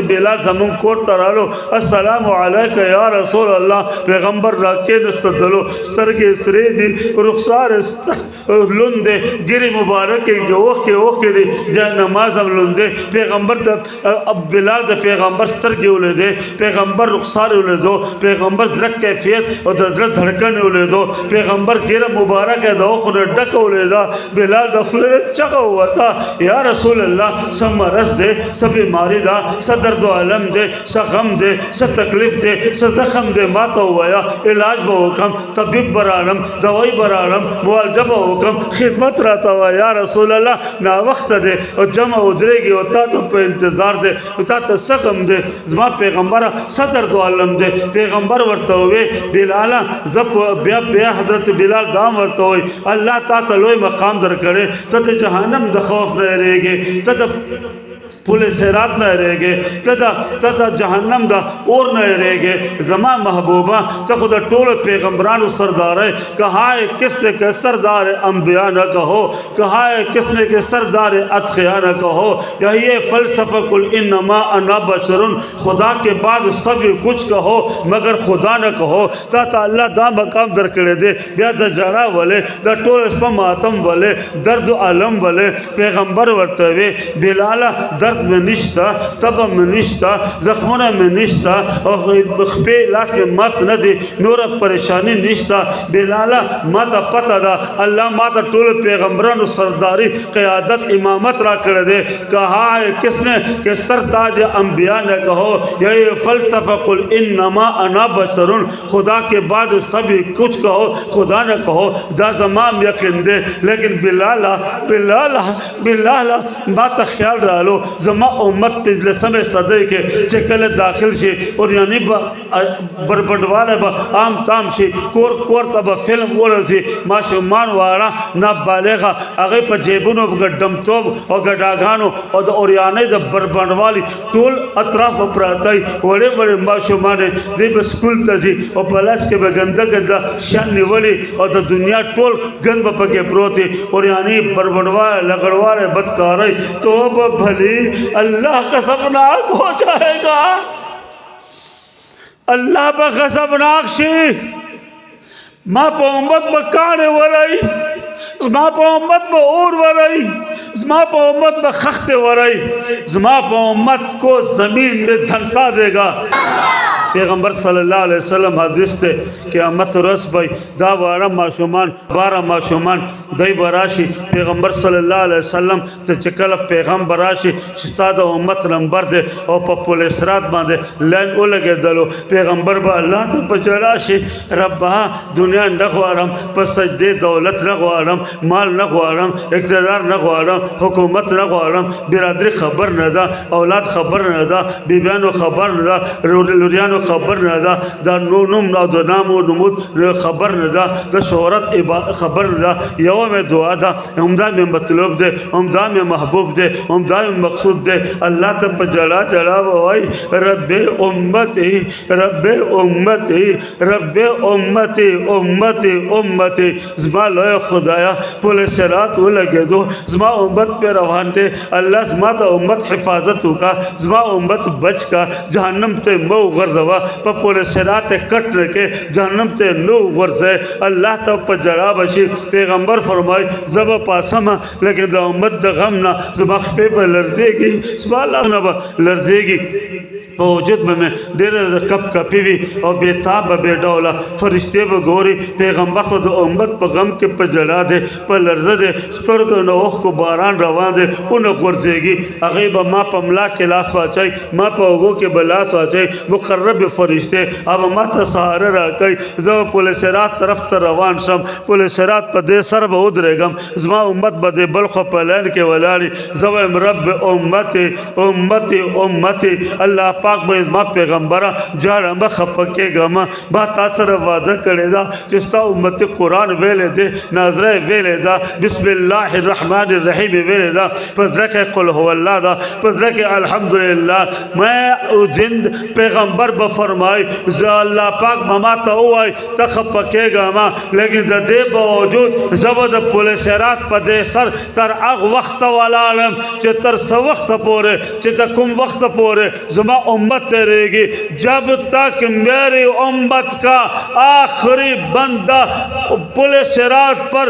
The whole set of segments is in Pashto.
بلال زمون کور ته رالو السلام علیک یا رسول الله پیغمبر را کې نستدلو سترګې سرې دي رخسار لوند ګری مبارک اوخ کې دي جا نماز هم لوند پیغمبر ته بلال د پیغمبر سترګې ولیدې پیغمبر رخسار ولیدو پیغمبر زړه کیفیت او د زړه دھڑکن ولیدو پیغمبر ګره مبارک د اوخ نه ډک ولیدا بلال د خپل چغه وتا یا رسول الله سمرز دې سب بیماری دا درد و علم دے سا غم دے سا تکلیف دے سا زخم دے ماتا ہوایا علاج با حکم طبیب برانم دوائی برانم معالجہ با حکم خدمت رہتا ہوا یا رسول اللہ نا وقت دے اور جمع ادرے گی اور تا تو پہ انتظار دے تا تو سغم دے زمان پیغمبر سا درد و علم دے پیغمبر ورطا ہوئے بلالا زب بیا حضرت بلال دام ورطا ہوئے اللہ تا تلوئی مقام در کرے تا تا جہانم دا خوف نہ رہے گے تا تا پولے سیرات نہ رہے گے تا جہنم دا اور نہ رہے گے زمان محبوبہ تا خدا ٹول پیغمبران و سردار ہے کہا ہے کس نے کہ سردار انبیاء نہ کہو کہا ہے کس نے کہ سردار اتقیاء نہ کہو یہی فلسفہ کل انما انا بشرن خدا کے بعد سب کچھ کہو مگر خدا نہ کہو تا اللہ دا مقام در کرے دے بیا دا جانا والے دا ٹول اسپا ماتم والے درد و علم والے پیغمبر ورطوے بلالا درد میں نشتا تبا میں نشتا زخمونہ میں نشتا اور خپے لاس میں مات نہ دے نورا پریشانی نشتا بلالا ماتا پتہ دا اللہ ماتا طول پیغمبران و سرداری قیادت امامت را کر دے کہا ہے کس نے کہ سرتاج انبیاء نے کہو یہ فلسفہ قل انما انا بشرن خدا کے بعد سبھی کچھ کہو خدا نہ کہو دا زمان یقین دے لیکن بلالا ماتا خیال رہا لو زما امت پزل سمے صدے کے چکل داخل شی اور یعنی بربڑوالے با عام تام شی کور تبا فلم ورزی ما شمان وارا نا بالغا اگے پا جیبونو گڈم توب اور گڈاگانو اور دا اوریانے دا بربڑوالی ٹول اطراف پراتی وڑے بڑے ما شمانے دی با سکول تزی اور پلاس کے با گندہ شان نیولی اور دا دنیا ٹول گند با پکے پروتی اور یعنی بربڑوالے لگڑوالے بدکاری توبہ بھلی اللہ قسمناک ہو جائے گا اللہ با قسمناک شی ما پا امت با کانے ورائی ما پا امت با اور ورائی ما پا امت با خخت ورائی ما پا امت کو زمین میں دھنسا دے گا پیغمبر صلی اللہ علیہ وسلم حدیث تے کہ امت رس بھائی دا 12 معشومان دائی براشی پیغمبر صلی اللہ علیہ وسلم تے چکل پیغمبر راشی شستا دا امت نمبر دے اور پا پولیس رات باندے لین او لگے دلو پیغمبر با اللہ تا پچراشی ربا دنیا نگوارم پا سجدے دولت نگوارم مال نگوارم اقتدار نگوارم حکومت نگوارم برادری خبر ندا اولاد خبر ندا بیبیانو خبر ندا لوریانو خبر ندا دا نوم دا نام و نمود خبر ندا دا شہرت خبر ندا یوم دعا دا امدہ میں مطلوب دے امدہ میں محبوب دے امدہ میں مقصود دے اللہ تب جلا بوائی رب امتی رب امتی رب امتی امتی امتی زما لوے خدایا پولے سرات ہو لگے دو زما امت پہ روان تے اللہ زما تا امت حفاظت ہوگا زما امت بچ کا جہنم تے مو غرزوا پا پولے سرات کٹ رکے جہنم تے نو غرزے اللہ تا پا جلا بشی پیغمبر فرمائی زبا پاسم لیکن دا امت دا غمنا زما خپے پہ لرزے گی زما اللہ نبا لرزے گی پا وجود میں دیر کپ کپیوی اور بے تاب بے ڈولا فرشتے با گوری پیغمبر خود امت پا غم کے پا جلا دے پا لرزے دے سترگ نوخ کو باران روان دے انہوں غرزے گی اغیبا ما پا ملا کے لاس واچائی ما پا اگو کے بلاس واچائی مقرب فرشتے اب ما تا سہارے راکائی زو پولیس رات طرف تا روان شم پولیس رات پا دے سر با ادرے گم زما امت با دے بلخو پا لین کے ولاری زو رب امتی امتی امتی اللہ پاک به ما پیغمبره جاړه مه خفه کېږم ما تا سره وعده کړې ده چې ستا امت قرآن ویلې دی ناظره ویلې ده بسم الله الرحمن الرحیم ویلې ده په زړه کې قل هو الله ده په زړه کې الحمدلله میں زند پیغمبر به فرمای زه الله پاک مما ته ووای ته خفه کېږم لیکن د دې باوجود زه به د پولیس رات په دې سر تر هغه وخته ولاړم چې تر څه وخته پورې چې د کوم وخته پورې زما امت تیریږي جب تک میری امت کا آخری بندہ پولیس رات پر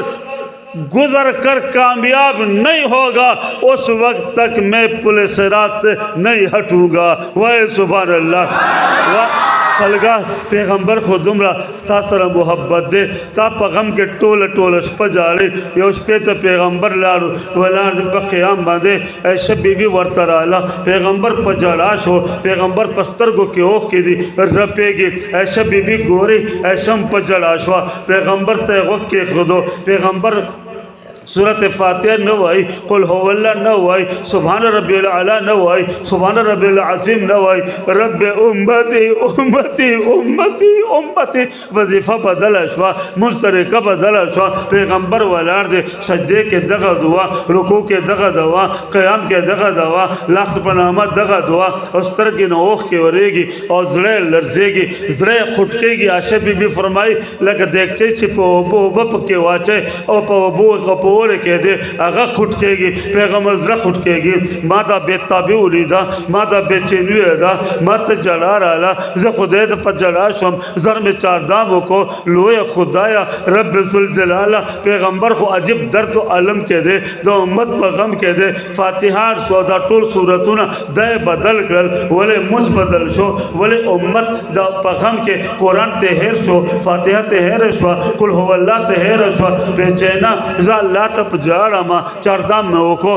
گزر کر کامیاب نہیں ہوگا اس وقت تک میں پولیس رات سے نہیں ہٹوں گا وائے سبحان اللہ خلگا پیغمبر خو دومره ستا سره محبت دی تا په غم کې ټوله ټوله شپه جاړې یو شپې ته پیغمبر لاړو ولاړ دی په قیام باندې عایشه بیبي ورته راغله پیغمبر په ژړا شو پیغمبر په سترګو کې اوښ کې دي رپېږي عایشه بیبي ګوري عایشه هم په ژړا شوه پیغمبر ته یې غوږ کېښودو پیغمبر सूरत फातिहा न वाई कुल हुवल्लाह न वाई सुभान रब्बिल आला न वाई सुभान रब्बिल अज़ीम न वाई रब उम्मती उम्मती उम्मती उम्मती वजीफ़ा बदल अशवा मुस्तरिका बदल अशवा पैगंबर वलार दे सजदे के दगा दुआ रुकू के दगा दवा क़याम के दगा दवा लाख पनामा दगा दुआ उस्तर की नोख के वरेगी और ज़रे लर्जेगी ज़रे खुटकेगी आशा बीबी फरमाई लग देखचे छिपो बप के वाचे और पो ورې کېدې هغه خوټ کېږي پیغمبر زړه خوټ کېږي ما دا بېتابي ولیده ما دا بېچیني ولیده ما ته جړا راغله زه خدای ته په جړا شوم زر مې چاردام وکړو لویه خدایه رب ذوالجلاله پیغمبر خو عجیب درد و علم کې دی د امت په غم کې دی فاتحه شو دا ټول صورتونه دی بدل کړل ولې مز بدل شو ولې امت د په غم کې قرآن ته هېر شو فاتحه ته هېر شوه قل هو الله ته هېر شوه بېچینا زه الله ته په جاړه ما چاردام مې وکړو